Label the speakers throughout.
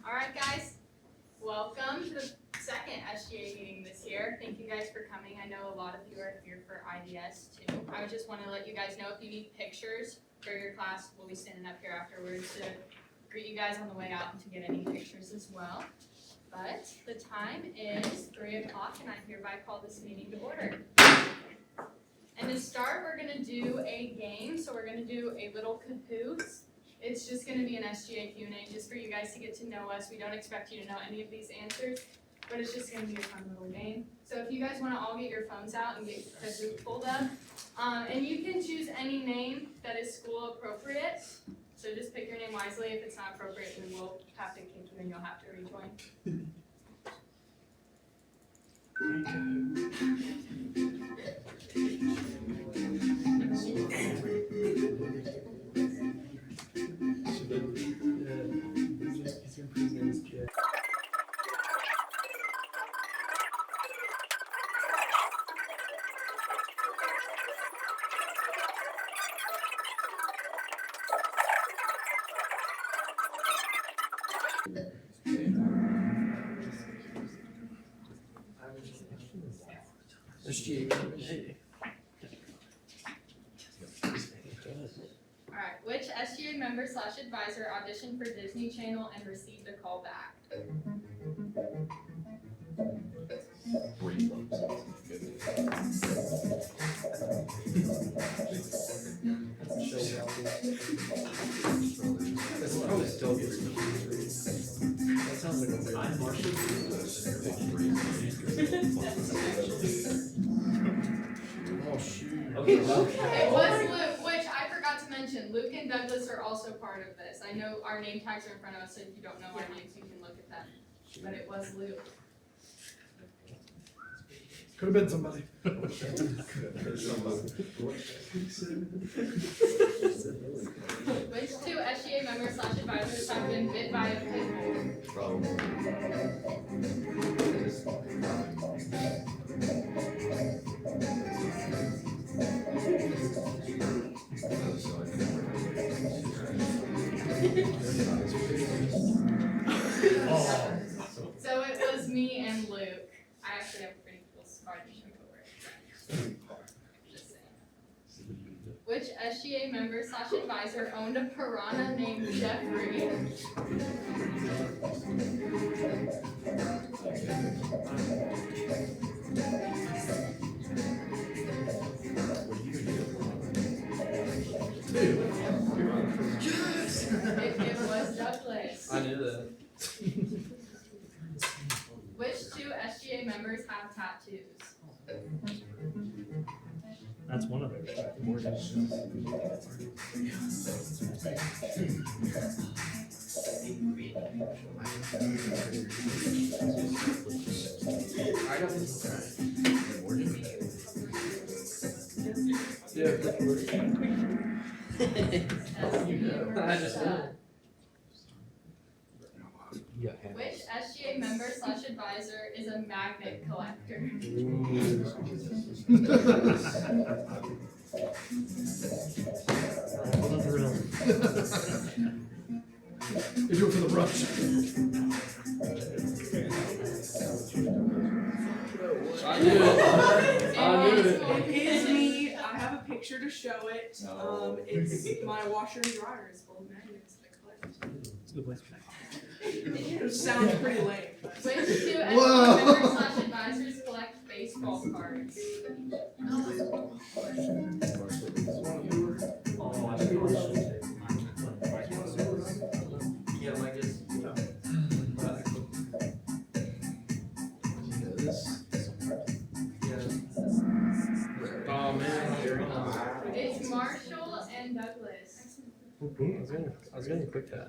Speaker 1: Alright guys, welcome to the second SGA meeting this year. Thank you guys for coming. I know a lot of you are here for IDS too. I just want to let you guys know if you need pictures for your class, we'll be standing up here afterwards to greet you guys on the way out and to get any pictures as well. But the time is 3 o'clock and I hereby call this meeting to order. And to start, we're going to do a game. So we're going to do a little Kahoots. It's just going to be an SGA Q&A just for you guys to get to know us. We don't expect you to know any of these answers, but it's just going to be a fun little game. So if you guys want to all get your phones out and get Kahoot pulled up, and you can choose any name that is school appropriate. So just pick your name wisely. If it's not appropriate, then we'll have to kick you and you'll have to rejoin.
Speaker 2: SGA.
Speaker 1: Alright, which SGA member / advisor auditioned for Disney Channel and received a call back?
Speaker 2: That's probably still good. That sounds like a weird. I'm Marshall. Oh shoot.
Speaker 3: Okay, Luke.
Speaker 1: It was Luke, which I forgot to mention. Luke and Douglas are also part of this. I know our name tags are in front of us, so if you don't know our names, you can look at them. But it was Luke.
Speaker 4: Could have been somebody.
Speaker 1: Which two SGA members / advisors have been bit by a pit bull? So it was me and Luke. I actually have a pretty cool scar to show over it. Just saying. Which SGA member / advisor owned a piranha named Jeffrey? It was Douglas.
Speaker 2: I knew that.
Speaker 1: Which two SGA members have tattoos?
Speaker 3: That's one of them.
Speaker 2: I got this. Yeah. I just know.
Speaker 1: Which SGA member / advisor is a magnet collector?
Speaker 4: You do it for the rush.
Speaker 2: I knew it. I knew it.
Speaker 5: It is me. I have a picture to show it. It's my washer and dryer is full of magnets that I collect.
Speaker 3: It's a good place.
Speaker 5: It sounds pretty lame. But
Speaker 1: Which two SGA members / advisors collect baseball cards?
Speaker 2: Yeah, like this. Oh man.
Speaker 1: It's Marshall and Douglas.
Speaker 3: I was gonna click that.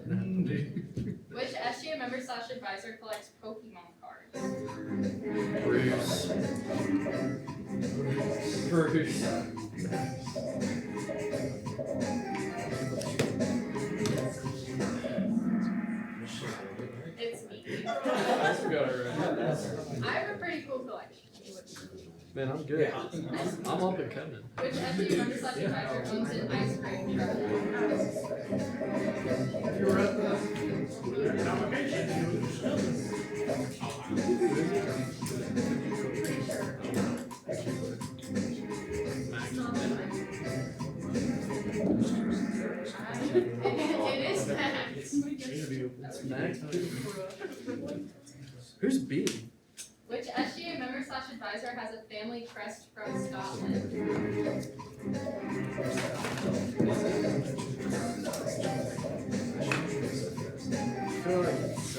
Speaker 1: Which SGA member / advisor collects Pokemon cards?
Speaker 2: Bruce. Bruce.
Speaker 1: It's me.
Speaker 2: I forgot already.
Speaker 1: I have a pretty cool collection.
Speaker 3: Man, I'm good. I'm up and coming.
Speaker 1: Which SGA member slash advisor owns an ice cream truck?
Speaker 4: If you were at the convocation,
Speaker 1: It is Max.
Speaker 3: That's Max. Who's B?
Speaker 1: Which SGA member slash advisor has a family crest from Scotland?
Speaker 3: I feel like it's,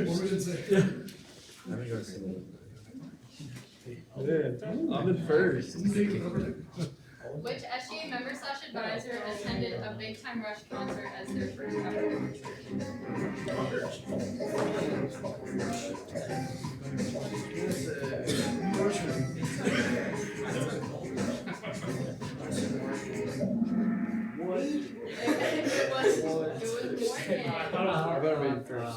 Speaker 4: what we did say.
Speaker 3: Yeah, I'm in first.
Speaker 1: Which SGA member slash advisor attended a Big Time Rush concert as their first ever It was Morgan.
Speaker 3: I better be in first.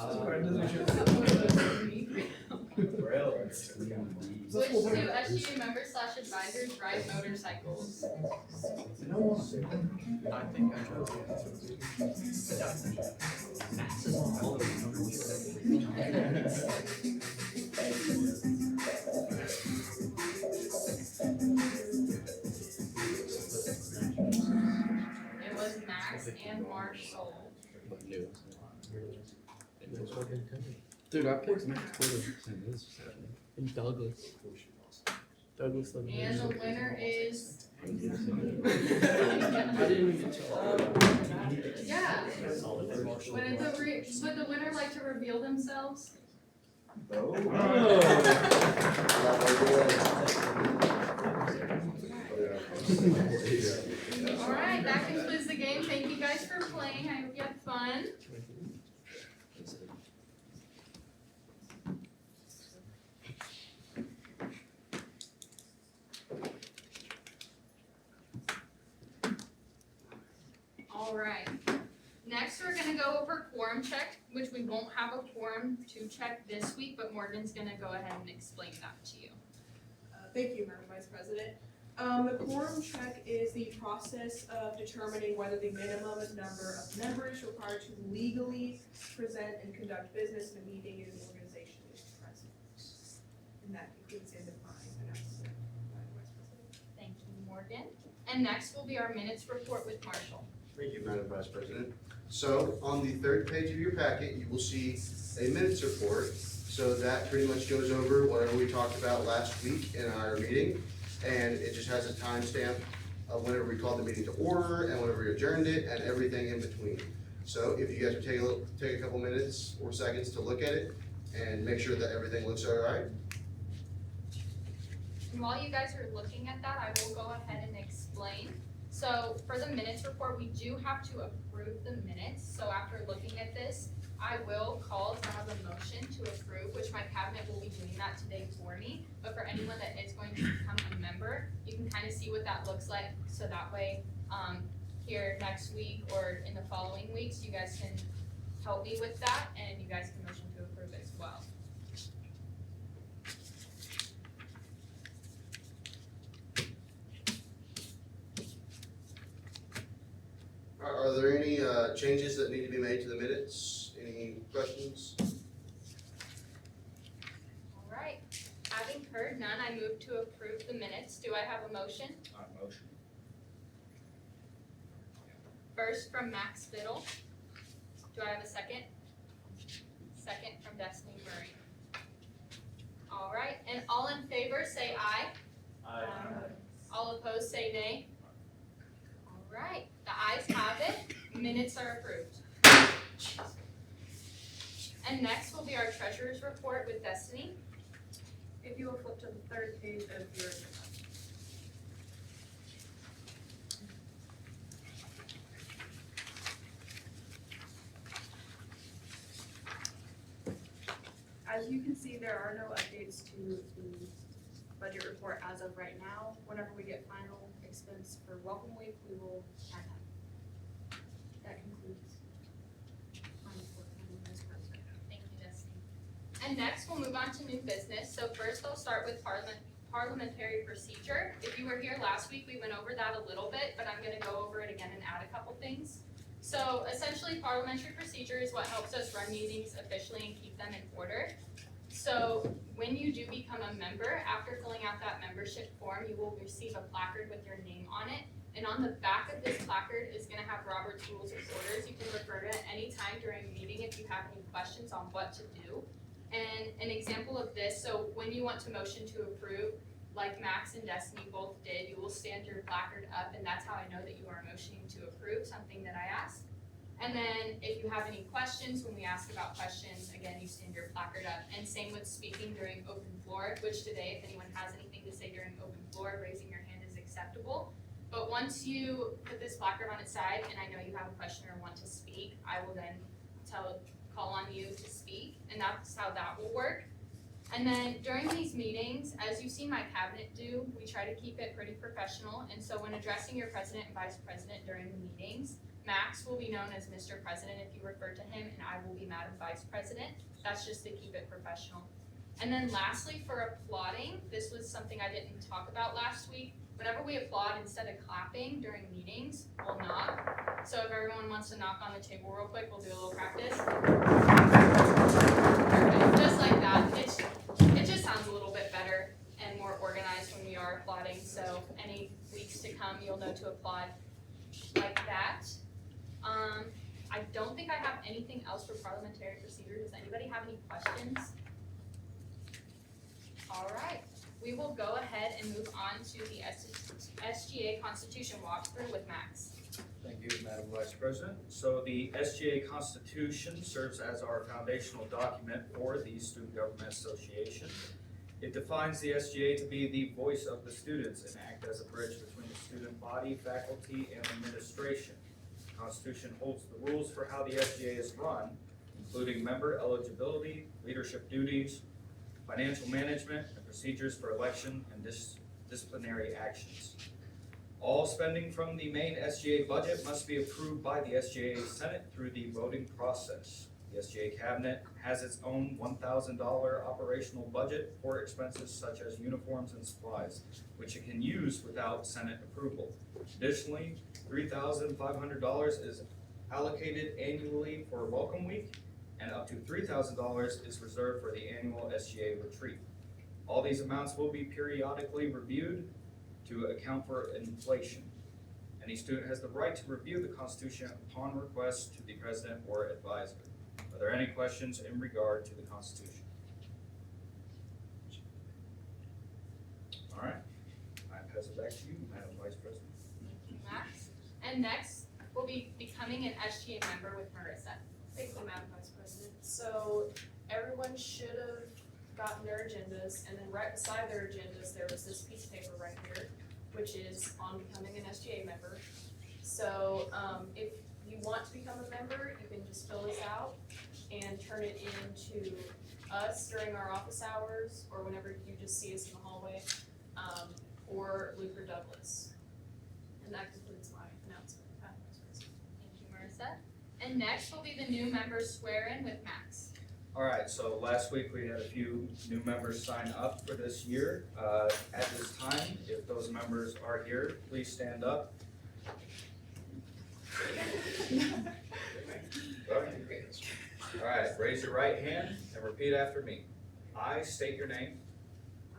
Speaker 1: Which two SGA members slash advisors ride motorcycles?
Speaker 2: I think I chose
Speaker 1: It was Max and Marshall.
Speaker 3: Dude, I picked Max Twitter. And Douglas. Douglas the
Speaker 1: And the winner is.
Speaker 3: I didn't even get to.
Speaker 1: Yeah. Would the winner like to reveal themselves? Alright, that concludes the game. Thank you guys for playing. I hope you had fun. Alright. Next, we're gonna go over quorum check, which we won't have a quorum to check this week, but Morgan's gonna go ahead and explain that to you.
Speaker 5: Thank you, Madam Vice President. The quorum check is the process of determining whether the minimum number of members required to legally present and conduct business in a meeting in an organization is present. And that includes and defines an estimate, Madam Vice President.
Speaker 1: Thank you, Morgan. And next will be our minutes report with Marshall.
Speaker 6: Thank you, Madam Vice President. So on the third page of your packet, you will see a minutes report. So that pretty much goes over whatever we talked about last week in our meeting. And it just has a timestamp of whenever we called the meeting to order and whenever we adjourned it and everything in between. So if you guys would take a couple minutes or seconds to look at it and make sure that everything looks all right.
Speaker 1: And while you guys are looking at that, I will go ahead and explain. So for the minutes report, we do have to approve the minutes. So after looking at this, I will call to have a motion to approve, which my cabinet will be doing that today for me. But for anyone that is going to become a member, you can kind of see what that looks like. So that way, here next week or in the following weeks, you guys can help me with that and you guys can motion to approve as well.
Speaker 6: Are there any changes that need to be made to the minutes? Any questions?
Speaker 1: All right, having heard none, I move to approve the minutes. Do I have a motion?
Speaker 2: motion.
Speaker 1: First from Max Biddle. Do I have a second? Second from Destiny Murray. All right, and all in favor say aye. All opposed say nay. All right, the ayes have it. Minutes are approved. And next will be our treasurer's report with Destiny. If you will flip to the third page of your
Speaker 5: As you can see, there are no updates to the budget report as of right now. Whenever we get final expense for Welcome Week, we will add that. That concludes.
Speaker 1: And next, we'll move on to new business. So first, I'll start with parliamentary procedure. If you were here last week, we went over that a little bit, but I'm gonna go over it again and add a couple things. So essentially, parliamentary procedure is what helps us run meetings efficiently and keep them in order. So when you do become a member, after filling out that membership form, you will receive a placard with your name on it. And on the back of this placard is gonna have Robert's Rules of Orders. You can refer to it any time during a meeting if you have any questions on what to do. And an example of this, so when you want to motion to approve, like Max and Destiny both did, you will stand your placard up, and that's how I know that you are motioning to approve something that I asked. And then if you have any questions, when we ask about questions, again, you stand your placard up. And same with speaking during open floor, which today, if anyone has anything to say during open floor, raising your hand is acceptable. But once you put this placard on its side, and I know you have a question or want to speak, I will then call on you to speak, and that's how that will work. And then during these meetings, as you've seen my cabinet do, we try to keep it pretty professional. And so when addressing your president and vice president during the meetings, Max will be known as Mr. President if you refer to him, and I will be Madam Vice President. That's just to keep it professional. And then lastly, for applauding, this was something I didn't talk about last week. Whenever we applaud, instead of clapping during meetings, we'll knock. So if everyone wants to knock on the table real quick, we'll do a little practice. Perfect, just like that. It just sounds a little bit better and more organized when we are applauding. So any weeks to come, you'll know to applaud like that. I don't think I have anything else for parliamentary procedure. Does anybody have any questions? All right, we will go ahead and move on to the SGA Constitution walkthrough with Max.
Speaker 2: Thank you, Madam Vice President. So the SGA Constitution serves as our foundational document for the Student Government Association. It defines the SGA to be the voice of the students and act as a bridge between the student body, faculty, and administration. The Constitution holds the rules for how the SGA is run, including member eligibility, leadership duties, financial management, and procedures for election and disciplinary actions. All spending from the main SGA budget must be approved by the SGA Senate through the voting process. The SGA Cabinet has its own $1,000 operational budget for expenses such as uniforms and supplies, which it can use without Senate approval. Additionally, $3,500 is allocated annually for Welcome Week, and up to $3,000 is reserved for the annual SGA retreat. All these amounts will be periodically reviewed to account for inflation. Any student has the right to review the Constitution upon request to the president or advisor. Are there any questions in regard to the Constitution? All right, I pass it back to you, Madam Vice President.
Speaker 1: Thank you, Max. And next, we'll be becoming an SGA member with Marissa.
Speaker 5: Thank you, Madam Vice President. So everyone should have gotten their agendas, and then right beside their agendas, there was this piece of paper right here, which is on becoming an SGA member. So if you want to become a member, you can just fill this out and turn it in to us during our office hours, or whenever you just see us in the hallway, or Luke or Douglas. And that concludes my announcement, Madam Vice President.
Speaker 1: Thank you, Marissa. And next will be the new members swear-in with Max.
Speaker 2: All right, so last week we had a few new members sign up for this year. At this time, if those members are here, please stand up. All right, raise your right hand and repeat after me. I state your name,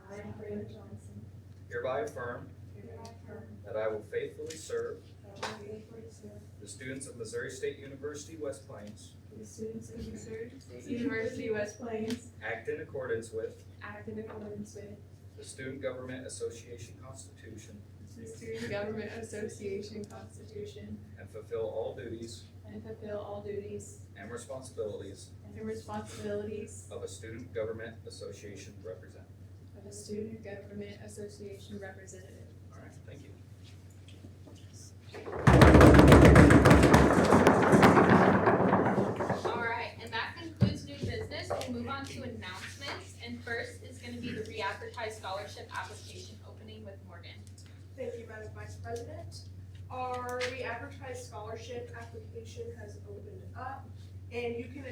Speaker 5: I, Brandon Johnson,
Speaker 2: hereby affirm
Speaker 5: hereby affirm
Speaker 2: that I will faithfully serve
Speaker 5: that I will faithfully serve
Speaker 2: the students of Missouri State University, West Plains,
Speaker 5: the students of Missouri State University, West Plains,
Speaker 2: act in accordance with
Speaker 5: act in accordance with
Speaker 2: the Student Government Association Constitution,
Speaker 5: the Student Government Association Constitution,
Speaker 2: and fulfill all duties
Speaker 5: and fulfill all duties
Speaker 2: and responsibilities
Speaker 5: and responsibilities
Speaker 2: of a Student Government Association representative.
Speaker 5: of a Student Government Association representative.
Speaker 2: All right, thank you.
Speaker 1: All right, and that concludes new business. We'll move on to announcements. And first is gonna be the re-advertised scholarship application opening with Morgan.
Speaker 5: Thank you, Madam Vice President. Our re-advertised scholarship application has opened up, And you can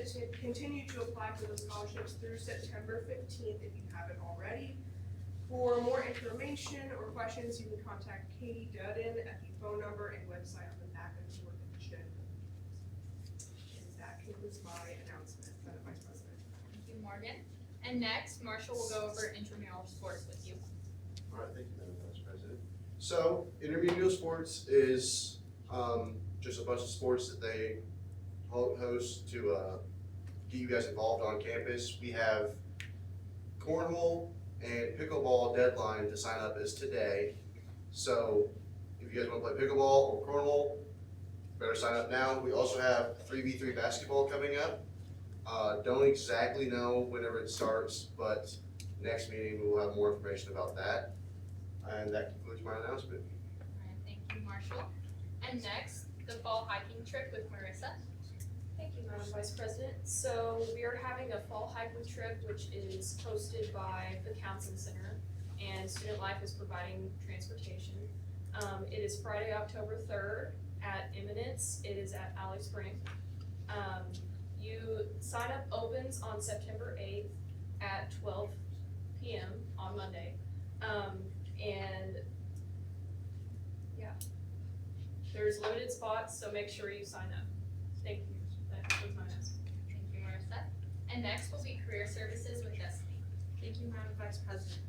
Speaker 5: continue to apply for those scholarships through September 15th if you haven't already. For more information or questions, you can contact Katie Dudden at the phone number and website on the back of your agenda. And that concludes my announcement, Madam Vice President.
Speaker 1: Thank you, Morgan. And next, Marshall will go over intramural sports with you.
Speaker 6: All right, thank you, Madam Vice President. So, intramural sports is just a bunch of sports that they host to get you guys involved on campus. We have cornhole and pickleball deadline to sign up is today. So, if you guys want to play pickleball or cornhole, better sign up now. We also have 3v3 basketball coming up. Don't exactly know whenever it starts, but next meeting we will have more information about that. And that concludes my announcement.
Speaker 1: Alright, thank you, Marshall. And next, the fall hiking trip with Marissa.
Speaker 7: Thank you, Madam Vice President. So we are having a fall hiking trip, which is hosted by the Counseling Center, and Student Life is providing transportation. It is Friday, October 3rd at Eminence. It is at Alley Spring. Sign up opens on September 8th at 12 p.m. on Monday. And yeah, there's limited spots, so make sure you sign up. Thank you. That concludes my announcement.
Speaker 1: Thank you, Marissa. And next will be career services with Destiny.
Speaker 8: Thank you, Madam Vice President.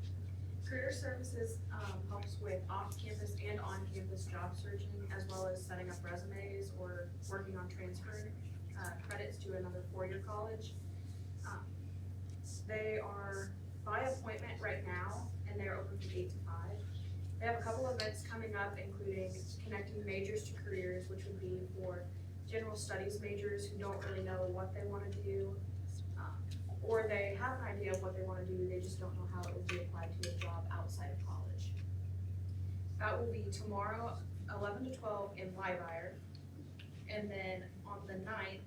Speaker 8: Career Services helps with off-campus and on-campus job searching, as well as setting up resumes or working on transferring credits to another four-year college. They are by appointment right now, and they are open from 8 to 5. They have a couple events coming up, including connecting majors to careers, which would be for general studies majors who don't really know what they want to do, or they have an idea of what they want to do, they just don't know how it would be applied to a job outside of college. That will be tomorrow, 11 to 12 in Liebeier. And then on the 9th,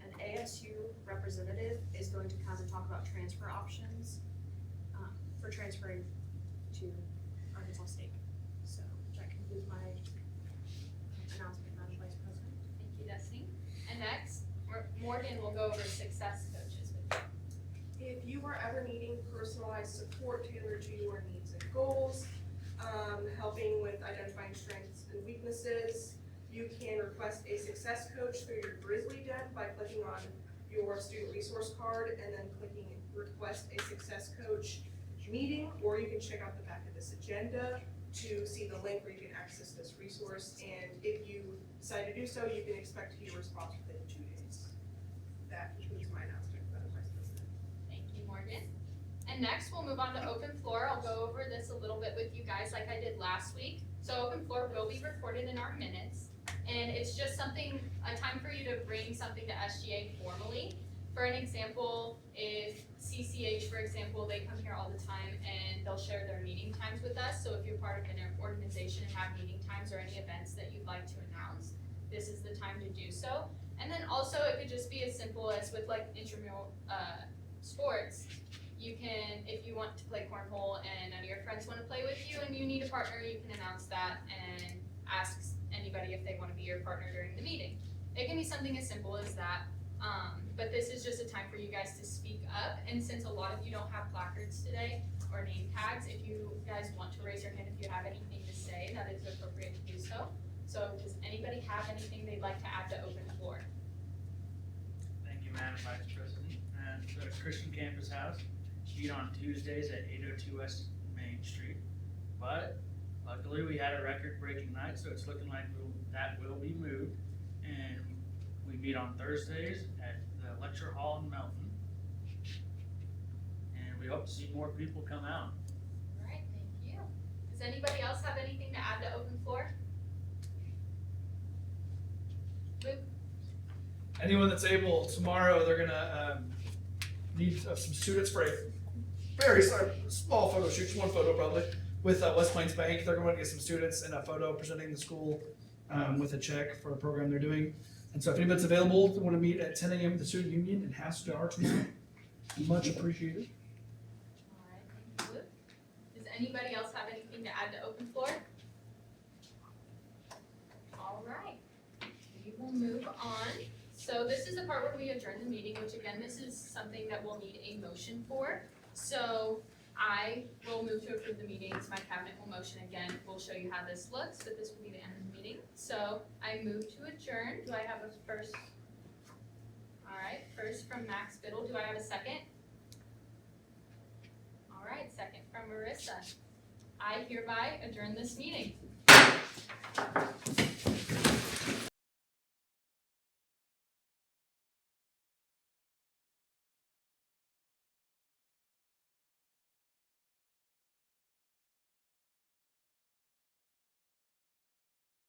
Speaker 8: an ASU representative is going to come and talk about transfer options for transferring to Arkansas State. So that concludes my announcement, Madam Vice President.
Speaker 1: Thank you, Destiny. And next, Morgan will go over success coaches with you.
Speaker 5: If you are ever needing personalized support tailored to your needs and goals, helping with identifying strengths and weaknesses, you can request a success coach through your Grizzly Den by clicking on your student resource card and then clicking request a success coach meeting, or you can check out the back of this agenda to see the link where you can access this resource. And if you decide to do so, you can expect to hear a response within 2 days. That concludes my announcement, Madam Vice President.
Speaker 1: Thank you, Morgan. And next, we'll move on to open floor. I'll go over this a little bit with you guys like I did last week. So open floor will be recorded in our minutes. And it's just a time for you to bring something to SGA formally. For an example, if CCH, for example, they come here all the time and they'll share their meeting times with us. So if you're part of an organization and have meeting times or any events that you'd like to announce, this is the time to do so. And then also it could just be as simple as with like intramural sports. You can, if you want to play cornhole and none of your friends want to play with you and you need a partner, you can announce that and ask anybody if they want to be your partner during the meeting. It can be something as simple as that. But this is just a time for you guys to speak up, and since a lot of you don't have placards today or name tags, if you guys want to raise your hand if you have anything to say, that is appropriate to do so. So does anybody have anything they'd like to add to open floor?
Speaker 4: Thank you, Madam Vice President. And the Christian Campus House meet on Tuesdays at 802 West Main Street. But luckily we had a record-breaking night, so it's looking like that will be moved. And we meet on Thursdays at the lecture hall in Melton. And we hope to see more people come out.
Speaker 1: All right, thank you. Does anybody else have anything to add to open floor? Luke?
Speaker 9: Anyone that's able, tomorrow they're gonna need some students for a very small photo shoot, just one photo probably, with West Plains Bank. They're going to get some students in a photo presenting the school with a check for a program they're doing. And so if anybody's available, they want to meet at 10 a.m. at the student union in Haskell tomorrow, much appreciated.
Speaker 1: All right, thank you, Luke. Does anybody else have anything to add to open floor? All right, we will move on So this is the part where we adjourn the meeting, which again, this is something that we'll need a motion for. So I will move to approve the meetings, my cabinet will motion again, we'll show you how this looks, but this will be the end of the meeting. So I move to adjourn, do I have a first? Alright, first from Max Biddle, do I have a second? Alright, second from Marissa. I hereby adjourn this meeting.